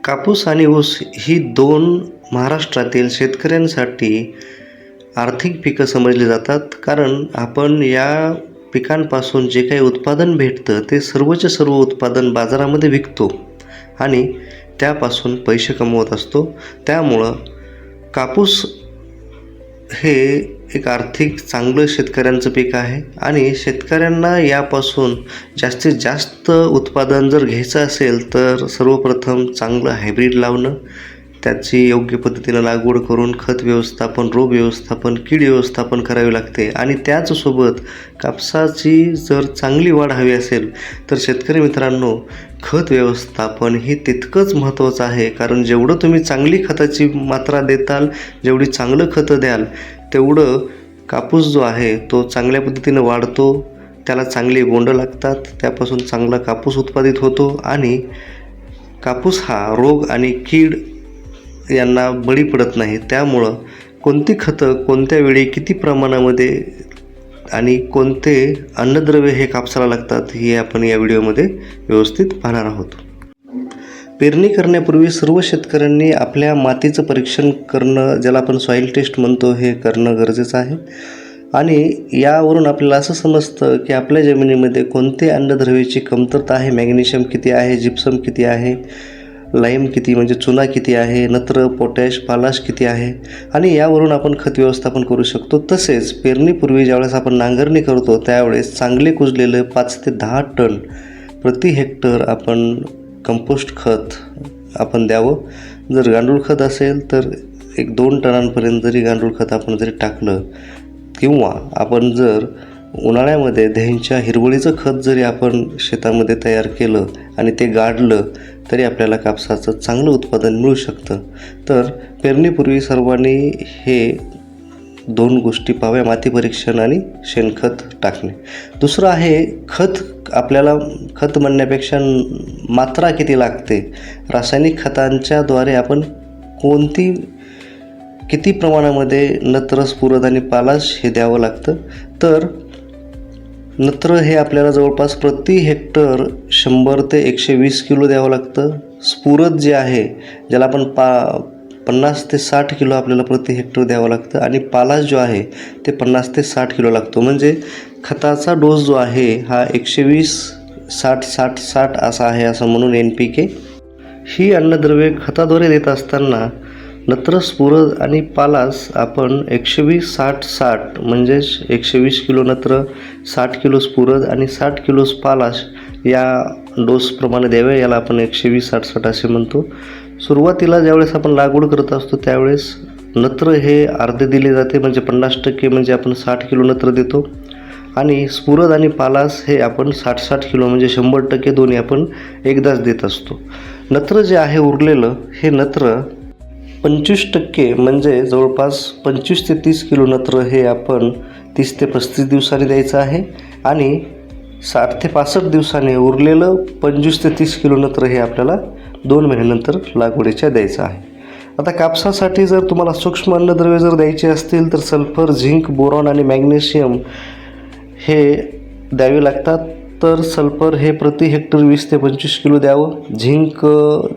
कापूस आणि ऊस ही दोन महाराष्ट्रातील शेतकऱ्यांसाठी आर्थिक पिकं समजली जातात. कारण आपण या पिकांपासून जे काही उत्पादन भेटतं ते सर्वचे सर्व उत्पादन बाजारामध्ये विकतो आणि त्यापासून पैसे कमवत असतो. त्यामुळं कापूस हे एक आर्थिक चांगलं शेतकऱ्यांचं पीक आहे आणि शेतकऱ्यांना यापासून जास्तीत जास्त उत्पादन जर घ्यायचं असेल तर सर्वप्रथम चांगलं हायब्रीड लावणं, त्याची योग्य पद्धतीनं लागवड करून खत व्यवस्थापन, रोग व्यवस्थापन, कीड व्यवस्थापन करावे लागते आणि त्याचसोबत कापसाची जर चांगली वाढ हवी असेल तर शेतकरी मित्रांनो खत व्यवस्थापन हे तितकंच महत्त्वाचं आहे. कारण जेवढं तुम्ही चांगली खताची मात्रा देताल, जेवढी चांगलं खतं द्याल तेवढं कापूस जो आहे तो चांगल्या पद्धतीनं वाढतो, त्याला चांगली बोंडं लागतात, त्यापासून चांगला कापूस उत्पादित होतो आणि कापूस हा रोग आणि कीड यांना बळी पडत नाही. त्यामुळं कोणती खतं कोणत्या वेळी किती प्रमाणामध्ये आणि कोणते अन्नद्रव्य हे कापसाला लागतात हे आपण या व्हिडिओमध्ये व्यवस्थित पाहणार आहोत. पेरणी करण्यापूर्वी सर्व शेतकऱ्यांनी आपल्या मातीचं परीक्षण करणं, ज्याला आपण सॉईल टेस्ट म्हणतो, हे करणं गरजेचं आहे. आणि यावरून आपल्याला असं समजतं की आपल्या जमिनीमध्ये कोणते अन्नद्रव्याची कमतरता आहे, मॅग्नेशियम किती आहे, जिप्सम किती आहे, लाईम किती म्हणजे चुना किती आहे, नत्र, पोटॅश, पालाश किती आहे आणि यावरून आपण खत व्यवस्थापन करू शकतो. तसेच पेरणीपूर्वी ज्यावेळेस आपण नांगरणी करतो त्यावेळेस चांगले कुजलेलं 5 ते 10 टन प्रति हेक्टर आपण कंपोस्ट खत आपण द्यावं. जर गांडूळ खत असेल तर 1-2 टनांपर्यंत जरी गांडूळ खत आपण जरी टाकलं किंवा आपण जर उन्हाळ्यामध्ये दह्यांच्या हिरवळीचं खत जरी आपण शेतामध्ये तयार केलं आणि ते गाडलं तरी आपल्याला कापसाचं चांगलं उत्पादन मिळू शकतं. तर पेरणीपूर्वी सर्वांनी हे 2 गोष्टी पाहाव्या, माती परीक्षण आणि शेणखत टाकणे. दुसरं आहे खत. आपल्याला खत म्हणण्यापेक्षा मात्रा किती लागते, रासायनिक खतांच्याद्वारे आपण किती प्रमाणामध्ये नत्र, स्फुरद आणि पालाश हे द्यावं लागतं. तर नत्र हे आपल्याला जवळपास प्रति हेक्टर 100 ते 120 किलो द्यावं लागतं. स्फुरद जे आहे ज्याला आपण 50 ते 60 किलो आपल्याला प्रति हेक्टर द्यावं लागतं आणि पालाश जो आहे ते 50 ते 60 किलो लागतो. म्हणजे खताचा डोस जो आहे हा 120, 60, 60, 60 असा आहे. असं म्हणून NPK ही अन्नद्रव्ये खताद्वारे देत असताना नत्र, स्फुरद आणि पालाश आपण 120, 60, 60 म्हणजेच 120 किलो नत्र, 60 किलो स्फुरद आणि 60 किलो पालाश या डोसप्रमाणे द्यावे. याला आपण 120, 60, 60 असे म्हणतो. सुरुवातीला ज्यावेळेस आपण लागवड करत असतो त्यावेळेस नत्र हे अर्धे दिले जाते, म्हणजे 50% म्हणजे आपण 60 किलो नत्र देतो आणि स्फुरद आणि पालाश हे आपण 60-60 किलो म्हणजे 100% दोन्ही आपण एकदाच देत असतो. नत्र जे आहे उरलेलं हे नत्र 25% म्हणजे जवळपास 25 ते 30 किलो नत्र हे आपण 30 ते 35 दिवसांनी द्यायचं आहे आणि 60 ते 65 दिवसांनी उरलेलं 25 ते 30 किलो नत्र हे आपल्याला 2 महिन्यानंतर लागवडीच्या द्यायचं आहे. आता कापसासाठी जर तुम्हाला सूक्ष्म अन्नद्रव्ये जर द्यायची असतील तर सल्फर, झिंक, बोरॉन आणि मॅग्नेशियम हे द्यावे लागतात. तर सल्फर हे प्रति हेक्टर 20 ते 25 किलो द्यावं. झिंक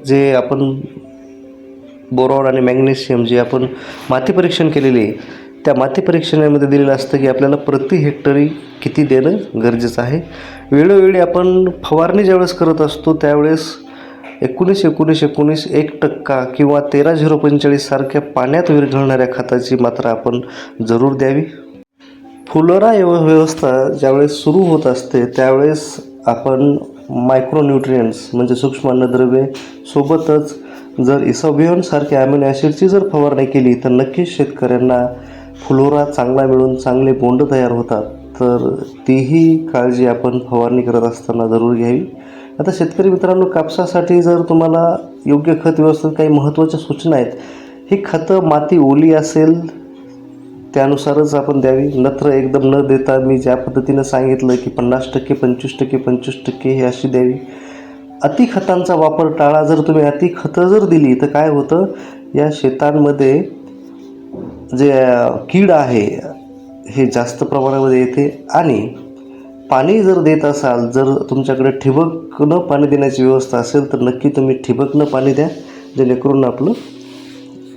जे आपण बोरॉन आणि मॅग्नेशियम जे आपण माती परीक्षण केलेले आहे त्या माती परीक्षणामध्ये दिलेलं असतं की आपल्याला प्रति हेक्टरी किती देणं गरजेचं आहे. वेळोवेळी आपण फवारणी ज्यावेळेस करत असतो त्यावेळेस 19-19-19 1% किंवा 13-0-45 सारख्या पाण्यात विरघळणाऱ्या खताची मात्रा आपण जरूर द्यावी. फुलोरा व्यवस्था ज्यावेळेस सुरू होत असते त्यावेळेस आपण मायक्रोन्यूट्रियंट्स म्हणजे सूक्ष्म अन्नद्रव्ये सोबतच जर इसोबियोन सारख्या अमिनो ॲसिडची जर फवारणी केली तर नक्कीच शेतकऱ्यांना फुलोरा चांगला मिळून चांगले बोंड तयार होतात. तर तीही काळजी आपण फवारणी करत असताना जरूर घ्यावी. आता शेतकरी मित्रांनो, कापसासाठी जर तुम्हाला योग्य खत व्यवस्थेत काही महत्त्वाच्या सूचना आहेत. ही खतं माती ओली असेल त्यानुसारच आपण द्यावी. नत्र एकदम न देता मी ज्या पद्धतीनं सांगितलं की 50%, 25%, 25% ही अशी द्यावी. अति खतांचा वापर टाळा. जर तुम्ही अति खतं जर दिली तर काय होतं, या शेतांमध्ये जे कीड आहे हे जास्त प्रमाणामध्ये येते आणि पाणी जर देत असाल, जर तुमच्याकडे ठिबकनं पाणी देण्याची व्यवस्था असेल तर नक्की तुम्ही ठिबकनं पाणी द्या. जेणेकरून आपलं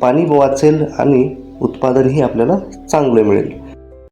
पाणी वाचेल आणि उत्पादनही आपल्याला चांगलं मिळेल.